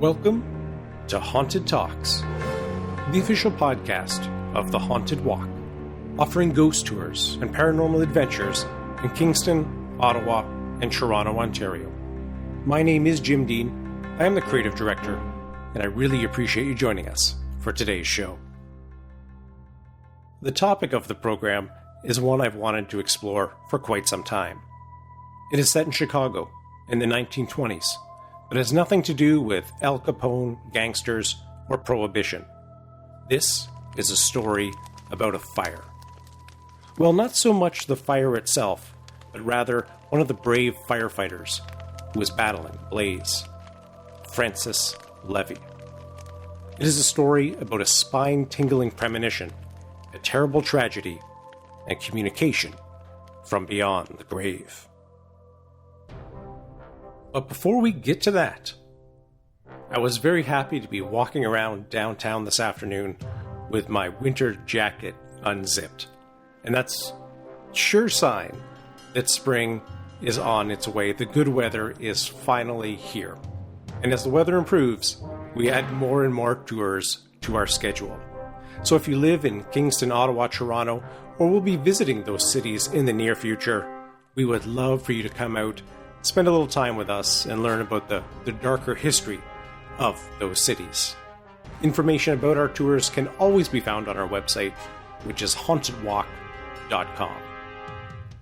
Welcome to Haunted Talks, the official podcast of The Haunted Walk, offering ghost tours and paranormal adventures in Kingston, Ottawa, and Toronto, Ontario. My name is Jim Dean. I am the creative director, and I really appreciate you joining us for today's show. The topic of the program is one I've wanted to explore for quite some time. It is set in Chicago in the 1920s, but has nothing to do with Al Capone, gangsters, or Prohibition. This is a story about a fire. Well, not so much the fire itself, but rather one of the brave firefighters who was battling the blaze, Francis Leavy. It is a story about a spine-tingling premonition, a terrible tragedy, and communication from beyond the grave. But before we get to that, I was very happy to be walking around downtown this afternoon with my winter jacket unzipped. And that's sure sign that spring is on its way. The good weather is finally here. And as the weather improves, we add more and more tours to our schedule. So if you live in Kingston, Ottawa, Toronto, or will be visiting those cities in the near future, we would love for you to come out, spend a little time with us, and learn about the darker history of those cities. Information about our tours can always be found on our website, which is hauntedwalk.com.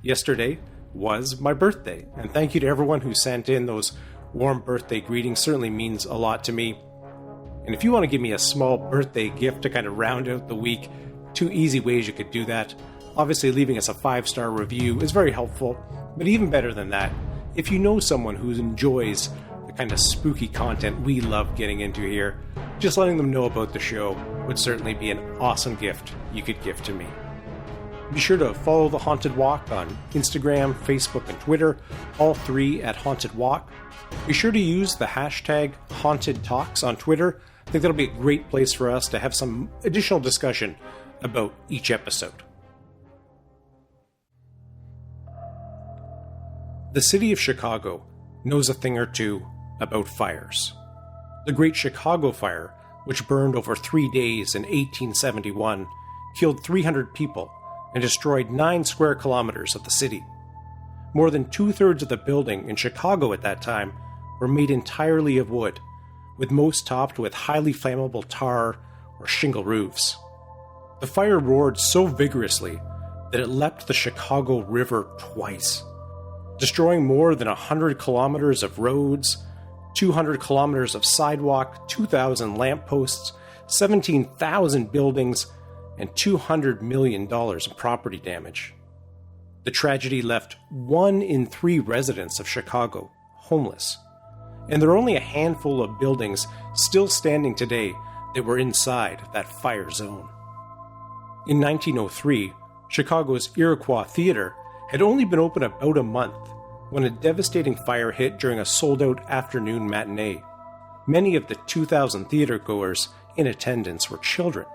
Yesterday was my birthday, and thank you to everyone who sent in those warm birthday greetings. Certainly means a lot to me. And if you want to give me a small birthday gift to kind of round out the week, 2 easy ways you could do that. Obviously, leaving us a 5-star review is very helpful, but even better than that, if you know someone who enjoys the kind of spooky content we love getting into here, just letting them know about the show would certainly be an awesome gift you could give to me. Be sure to follow The Haunted Walk on Instagram, Facebook, and Twitter, all 3 at Haunted Walk. Be sure to use the hashtag Haunted Talks on Twitter. I think that'll be a great place for us to have some additional discussion about each episode. The city of Chicago knows a thing or two about fires. The Great Chicago Fire, which burned over 3 days in 1871, killed 300 people and destroyed 9 square kilometers of the city. More than 2/3 of the building in Chicago at that time were made entirely of wood, with most topped with highly flammable tar or shingle roofs. The fire roared so vigorously that it leapt the Chicago River twice, destroying more than 100 kilometers of roads, 200 kilometers of sidewalk, 2,000 lampposts, 17,000 buildings, and $200 million in property damage. The tragedy left 1 in 3 residents of Chicago homeless, and there are only a handful of buildings still standing today that were inside that fire zone. In 1903, Chicago's Iroquois Theater had only been open about a month when a devastating fire hit during a sold-out afternoon matinee. Many of the 2,000 theatergoers in attendance were children.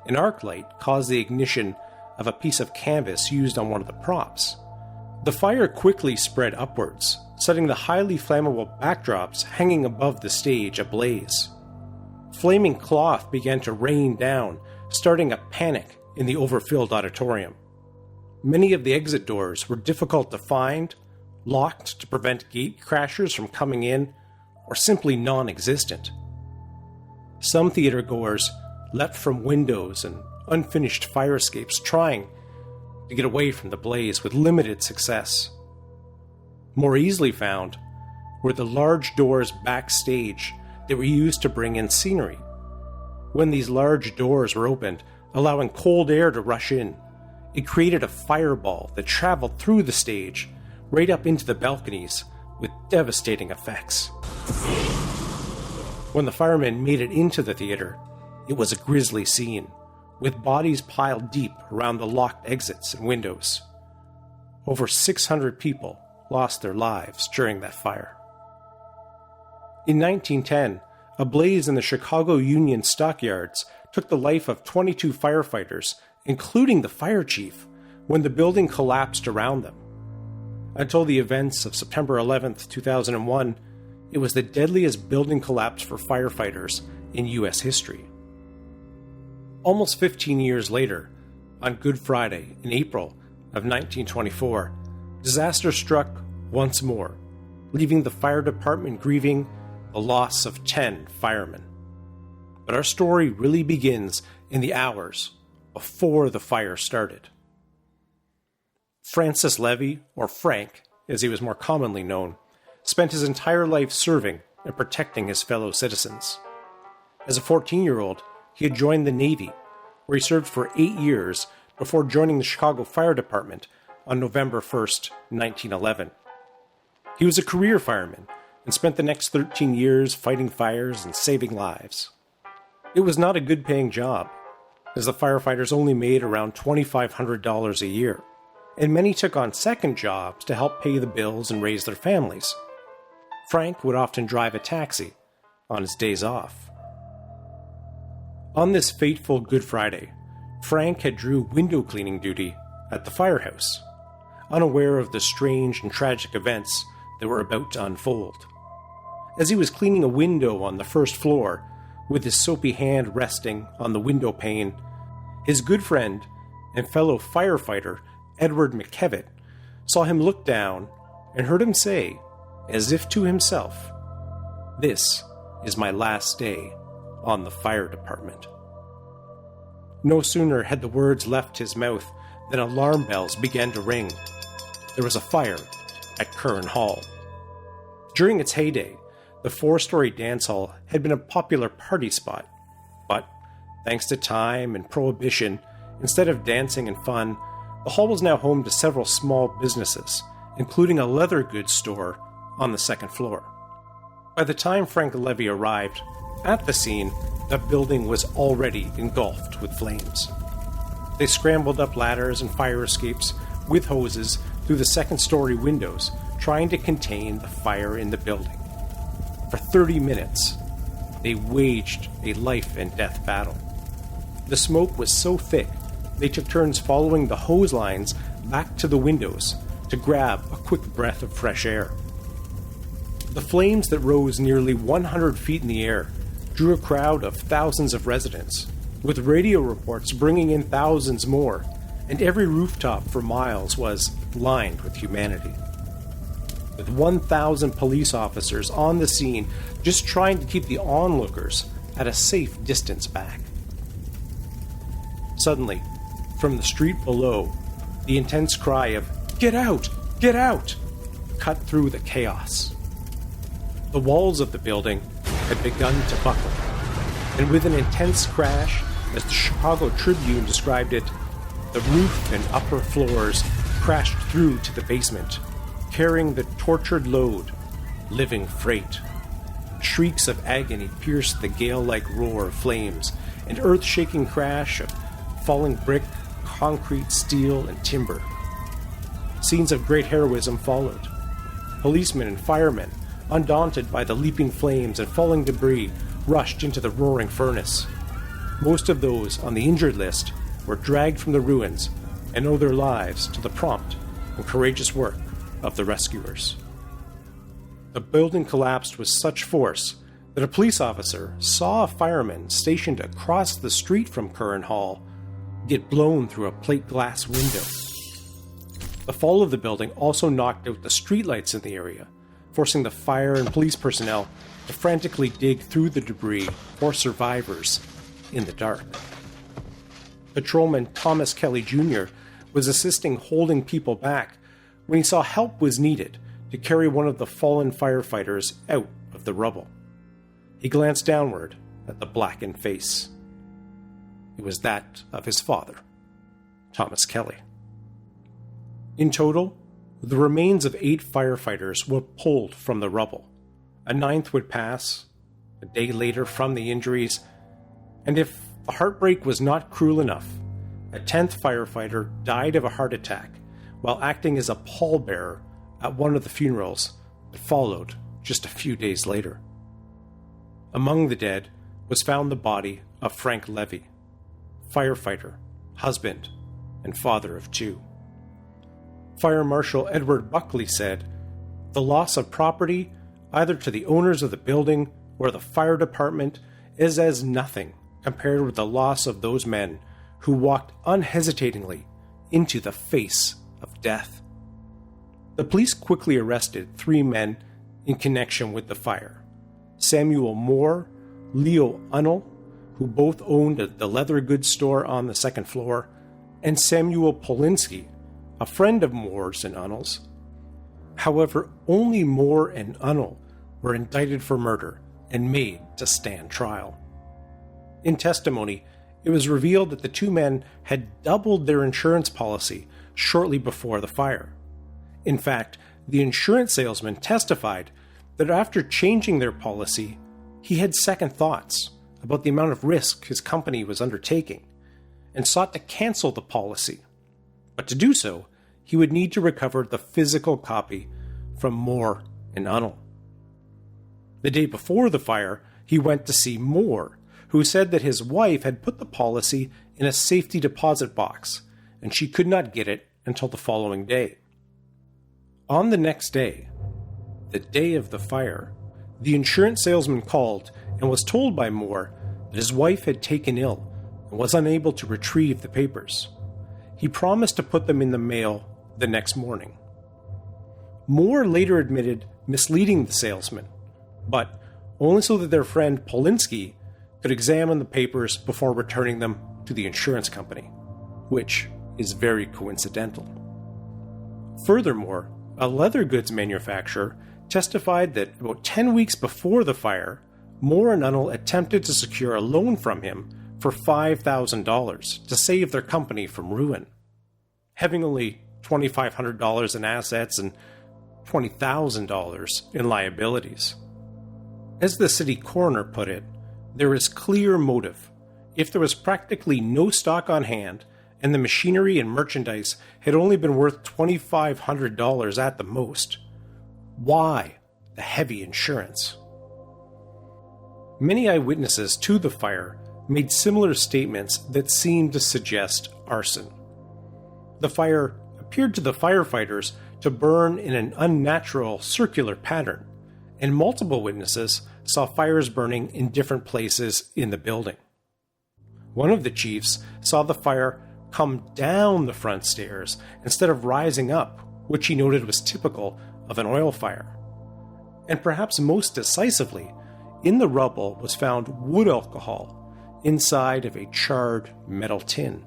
An arc light caused the ignition of a piece of canvas used on one of the props. The fire quickly spread upwards, setting the highly flammable backdrops hanging above the stage ablaze. Flaming cloth began to rain down, starting a panic in the overfilled auditorium. Many of the exit doors were difficult to find, locked to prevent gate crashers from coming in, or simply non-existent. Some theatergoers leapt from windows and unfinished fire escapes, trying to get away from the blaze with limited success. More easily found were the large doors backstage that were used to bring in scenery. When these large doors were opened, allowing cold air to rush in, it created a fireball that traveled through the stage, right up into the balconies, with devastating effects. When the firemen made it into the theater, it was a grisly scene, with bodies piled deep around the locked exits and windows. Over 600 people lost their lives during that fire. In 1910, a blaze in the Chicago Union stockyards took the life of 22 firefighters, including the fire chief, when the building collapsed around them. Until the events of September 11, 2001, it was the deadliest building collapse for firefighters in U.S. history. Almost 15 years later, on Good Friday in April of 1924, disaster struck once more, leaving the fire department grieving the loss of 10 firemen. But our story really begins in the hours before the fire started. Francis Leavy, or Frank, as he was more commonly known, spent his entire life serving and protecting his fellow citizens. As a 14-year-old, he had joined the Navy, where he served for 8 years before joining the Chicago Fire Department on November 1st, 1911. He was a career fireman and spent the next 13 years fighting fires and saving lives. It was not a good-paying job, as the firefighters only made around $2,500 a year, and many took on second jobs to help pay the bills and raise their families. Frank would often drive a taxi on his days off. On this fateful Good Friday, Frank had drew window cleaning duty at the firehouse, unaware of the strange and tragic events that were about to unfold. As he was cleaning a window on the first floor, with his soapy hand resting on the window pane, his good friend and fellow firefighter Edward McKevitt saw him look down and heard him say, as if to himself, "This is my last day on the fire department." No sooner had the words left his mouth than alarm bells began to ring. There was a fire at Curran Hall. During its heyday, the 4-story dance hall had been a popular party spot, but thanks to time and prohibition, instead of dancing and fun, the hall was now home to several small businesses, including a leather goods store on the second floor. By the time Frank Leavy arrived at the scene, the building was already engulfed with flames. They scrambled up ladders and fire escapes with hoses through the second-story windows, trying to contain the fire in the building. For 30 minutes, they waged a life-and-death battle. The smoke was so thick, they took turns following the hose lines back to the windows to grab a quick breath of fresh air. The flames that rose nearly 100 feet in the air drew a crowd of thousands of residents, with radio reports bringing in thousands more, and every rooftop for miles was lined with humanity. With 1,000 police officers on the scene just trying to keep the onlookers at a safe distance back. Suddenly, from the street below, the intense cry of, "Get out! Get out!" cut through the chaos. The walls of the building had begun to buckle, and with an intense crash, as the Chicago Tribune described it, the roof and upper floors crashed through to the basement, carrying the tortured load, living freight. Shrieks of agony pierced the gale-like roar of flames, and earth-shaking crash of falling brick, concrete, steel, and timber. Scenes of great heroism followed. Policemen and firemen, undaunted by the leaping flames and falling debris, rushed into the roaring furnace. Most of those on the injured list were dragged from the ruins and owe their lives to the prompt and courageous work of the rescuers. The building collapsed with such force that a police officer saw a fireman stationed across the street from Curran Hall get blown through a plate glass window. The fall of the building also knocked out the streetlights in the area, forcing the fire and police personnel to frantically dig through the debris for survivors in the dark. Patrolman Thomas Kelly Jr. was assisting holding people back when he saw help was needed to carry one of the fallen firefighters out of the rubble. He glanced downward at the blackened face. It was that of his father, Thomas Kelly. In total, the remains of 8 firefighters were pulled from the rubble. A 9th would pass, a day later from the injuries, and if the heartbreak was not cruel enough, a 10th firefighter died of a heart attack while acting as a pallbearer at one of the funerals that followed just a few days later. Among the dead was found the body of Frank Leavy, firefighter, husband, and father of 2. Fire Marshal Edward Buckley said, "The loss of property either to the owners of the building or the fire department, is as nothing compared with the loss of those men who walked unhesitatingly into the face of death. The police quickly arrested 3 men in connection with the fire: Samuel Moore, Leo Unnell, who both owned the leather goods store on the 2nd floor, and Samuel Polinsky, a friend of Moore's and Unnell's. However, only Moore and Unnell were indicted for murder and made to stand trial. In testimony, it was revealed that the 2 men had doubled their insurance policy shortly before the fire. In fact, the insurance salesman testified that after changing their policy, he had second thoughts about the amount of risk his company was undertaking and sought to cancel the policy. But to do so, he would need to recover the physical copy from Moore and Unnell. The day before the fire, he went to see Moore, who said that his wife had put the policy in a safety deposit box, and she could not get it until the following day. On the next day, the day of the fire, the insurance salesman called and was told by Moore that his wife had taken ill and was unable to retrieve the papers. He promised to put them in the mail the next morning. Moore later admitted misleading the salesman, but only so that their friend Polinsky could examine the papers before returning them to the insurance company, which is very coincidental. Furthermore, a leather goods manufacturer testified that about 10 weeks before the fire, Moore and Unnell attempted to secure a loan from him for $5,000 to save their company from ruin, having only $2,500 in assets and $20,000 in liabilities. As the city coroner put it, there is clear motive. If there was practically no stock on hand and the machinery and merchandise had only been worth $2,500 at the most, why the heavy insurance? Many eyewitnesses to the fire made similar statements that seemed to suggest arson. The fire appeared to the firefighters to burn in an unnatural circular pattern, and multiple witnesses saw fires burning in different places in the building. One of the chiefs saw the fire come down the front stairs instead of rising up, which he noted was typical of an oil fire. And perhaps most decisively, in the rubble was found wood alcohol inside of a charred metal tin.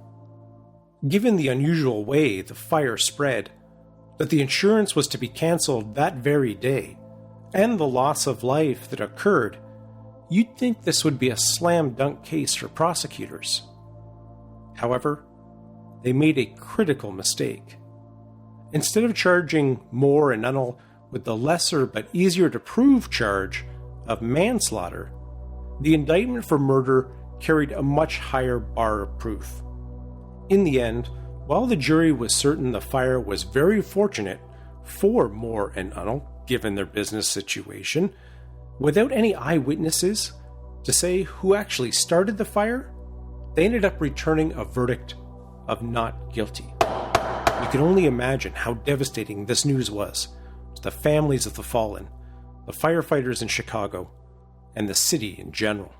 Given the unusual way the fire spread, that the insurance was to be cancelled that very day, and the loss of life that occurred, you'd think this would be a slam-dunk case for prosecutors. However, they made a critical mistake. Instead of charging Moore and Unnell with the lesser but easier to prove charge of manslaughter, the indictment for murder carried a much higher bar of proof. In the end, while the jury was certain the fire was very fortunate for Moore and Unnell, given their business situation, without any eyewitnesses to say who actually started the fire, they ended up returning a verdict of not guilty. You can only imagine how devastating this news was to the families of the fallen, the firefighters in Chicago, and the city in general.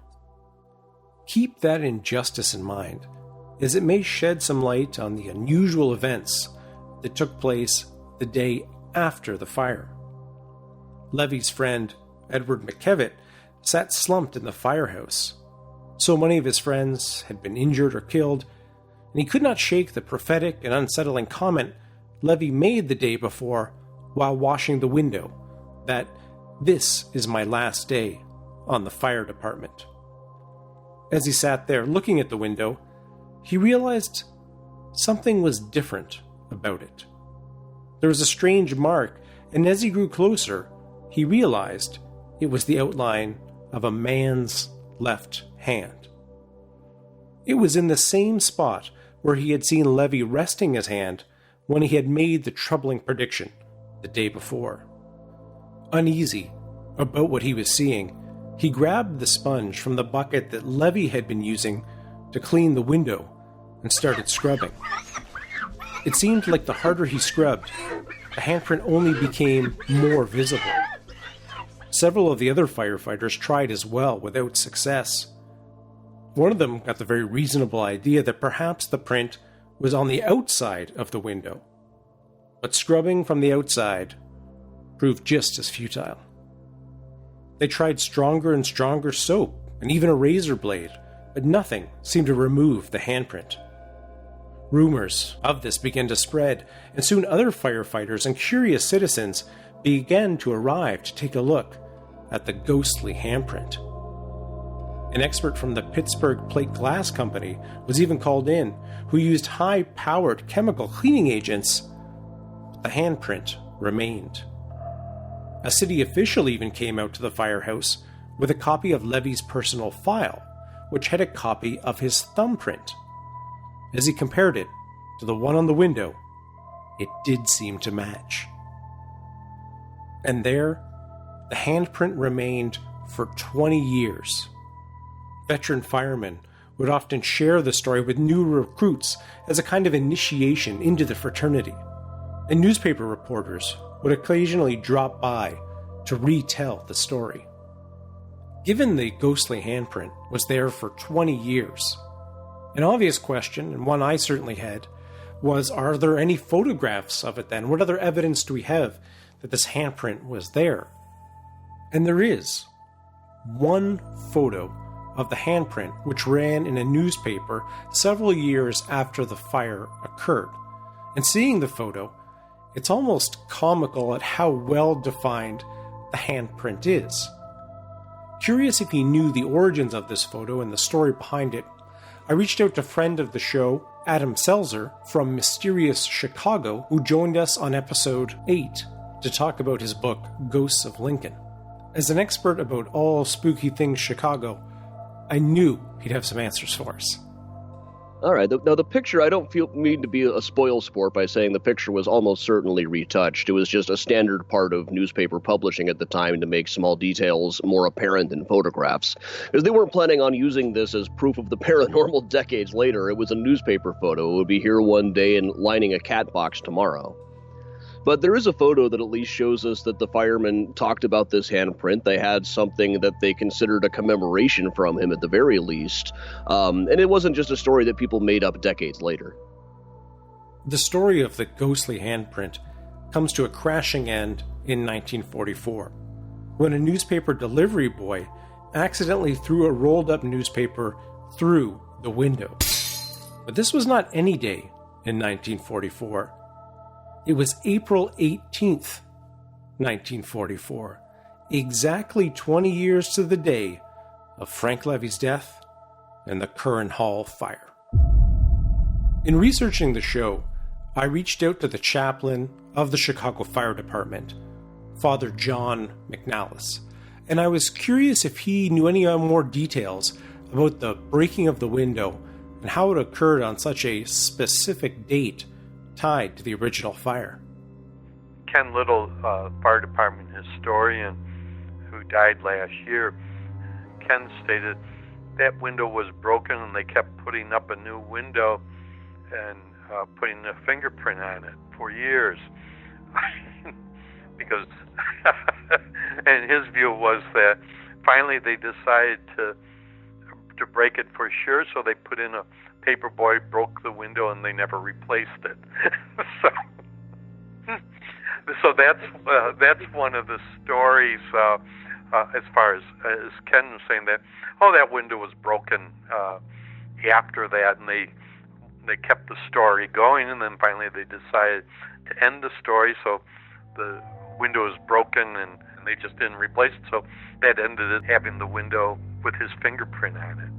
Keep that injustice in mind, as it may shed some light on the unusual events that took place the day after the fire. Leavy's friend, Edward McKevitt, sat slumped in the firehouse. So many of his friends had been injured or killed, and he could not shake the prophetic and unsettling comment Leavy made the day before while washing the window, that this is my last day on the fire department. As he sat there looking at the window, he realized something was different about it. There was a strange mark, and as he grew closer, he realized it was the outline of a man's left hand. It was in the same spot where he had seen Leavy resting his hand when he had made the troubling prediction the day before. Uneasy about what he was seeing, he grabbed the sponge from the bucket that Leavy had been using to clean the window and started scrubbing. It seemed like the harder he scrubbed, the handprint only became more visible. Several of the other firefighters tried as well, without success. One of them got the very reasonable idea that perhaps the print was on the outside of the window. But scrubbing from the outside proved just as futile. They tried stronger and stronger soap, and even a razor blade, but nothing seemed to remove the handprint. Rumors of this began to spread, and soon other firefighters and curious citizens began to arrive to take a look at the ghostly handprint. An expert from the Pittsburgh Plate Glass Company was even called in, who used high-powered chemical cleaning agents, but the handprint remained. A city official even came out to the firehouse with a copy of Leavy's personal file, which had a copy of his thumbprint. As he compared it to the one on the window, it did seem to match. And there, the handprint remained for 20 years. Veteran firemen would often share the story with new recruits as a kind of initiation into the fraternity, and newspaper reporters would occasionally drop by to retell the story. Given the ghostly handprint was there for 20 years, an obvious question, and one I certainly had, was, are there any photographs of it then? What other evidence do we have that this handprint was there? And there is one photo of the handprint which ran in a newspaper several years after the fire occurred. And seeing the photo, it's almost comical at how well defined the handprint is. Curious if he knew the origins of this photo and the story behind it, I reached out to friend of the show, Adam Selzer from Mysterious Chicago, who joined us on episode 8 to talk about his book, Ghosts of Lincoln. As an expert about all spooky things Chicago, I knew he'd have some answers for us. All right. Now, the picture, I don't mean to be a spoil sport by saying the picture was almost certainly retouched. It was just a standard part of newspaper publishing at the time to make small details more apparent than photographs. Because they weren't planning on using this as proof of the paranormal decades later. It was a newspaper photo. It would be here one day and lining a cat box tomorrow. But there is a photo that at least shows us that the firemen talked about this handprint. They had something that they considered a commemoration from him at the very least. And it wasn't just a story that people made up decades later. The story of the ghostly handprint comes to a crashing end in 1944, when a newspaper delivery boy accidentally threw a rolled-up newspaper through the window. But this was not any day in 1944. It was April 18th, 1944, exactly 20 years to the day of Frank Leavy's death and the Curran Hall fire. In researching the show, I reached out to the chaplain of the Chicago Fire Department, Father John McNalis, and I was curious if he knew any more details about the breaking of the window and how it occurred on such a specific date tied to the original fire. Ken Little, Fire Department historian who died last year, Ken stated that window was broken and they kept putting up a new window and putting a fingerprint on it for years. Because, and his view was that finally they decided to break it for sure, so they put in a paperboy, broke the window, and they never replaced it. So that's one of the stories. As far as Ken was saying that, that window was broken after that, and they kept the story going, and then finally they decided to end the story. So the window was broken, and they just didn't replace it. So that ended it having the window with his fingerprint on it.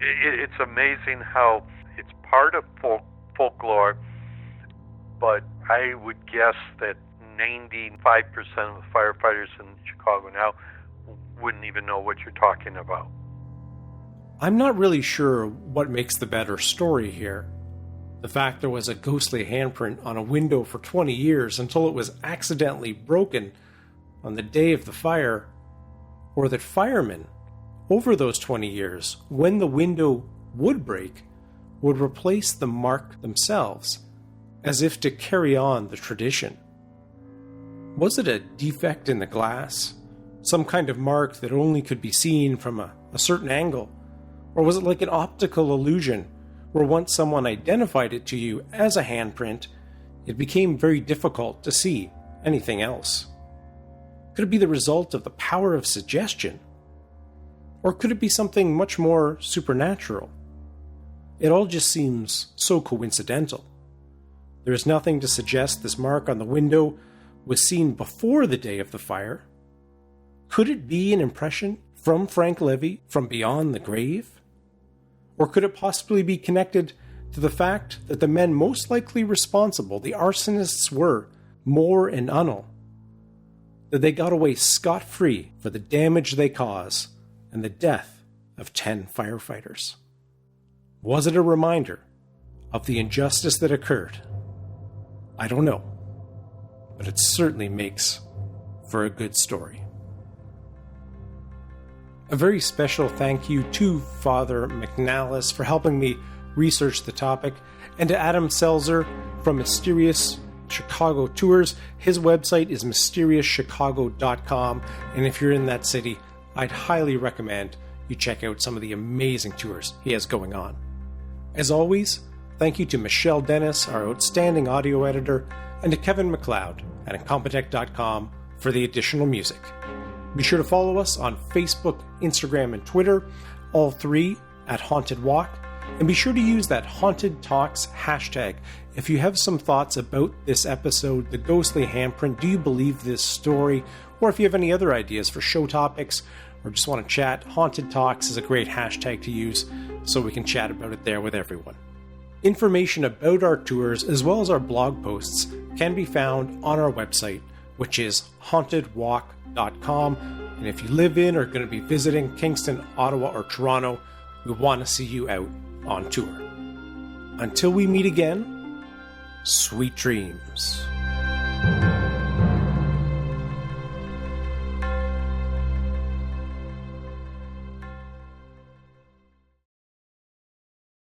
It's amazing how it's part of folklore, but I would guess that 95% of the firefighters in Chicago now wouldn't even know what you're talking about. I'm not really sure what makes the better story here. The fact there was a ghostly handprint on a window for 20 years until it was accidentally broken on the day of the fire, or that firemen, over those 20 years, when the window would break, would replace the mark themselves, as if to carry on the tradition. Was it a defect in the glass, Some kind of mark that only could be seen from a certain angle? Or was it like an optical illusion, where once someone identified it to you as a handprint, it became very difficult to see anything else? Could it be the result of the power of suggestion? Or could it be something much more supernatural? It all just seems so coincidental. There is nothing to suggest this mark on the window was seen before the day of the fire. Could it be an impression from Frank Leavy from beyond the grave? Or could it possibly be connected to the fact that the men most likely responsible, the arsonists, were Moore and Unnell? That they got away scot-free for the damage they caused and the death of 10 firefighters? Was it a reminder of the injustice that occurred? I don't know, but it certainly makes for a good story. A very special thank you to Father McNalis for helping me research the topic, and to Adam Selzer from Mysterious Chicago Tours. His website is mysteriouschicago.com, and if you're in that city, I'd highly recommend you check out some of the amazing tours he has going on. As always, thank you to Michelle Dennis, our outstanding audio editor, and to Kevin MacLeod at Incompetech.com for the additional music. Be sure to follow us on Facebook, Instagram, and Twitter, all three at Haunted Walk, and be sure to use that Haunted Talks hashtag if you have some thoughts about this episode, the ghostly handprint, do you believe this story, or if you have any other ideas for show topics, or just want to chat. Haunted Talks is a great hashtag to use, so we can chat about it there with everyone. Information about our tours, as well as our blog posts, can be found on our website, which is hauntedwalk.com. And if you live in or are going to be visiting Kingston, Ottawa, or Toronto, we want to see you out on tour. Until we meet again, sweet dreams.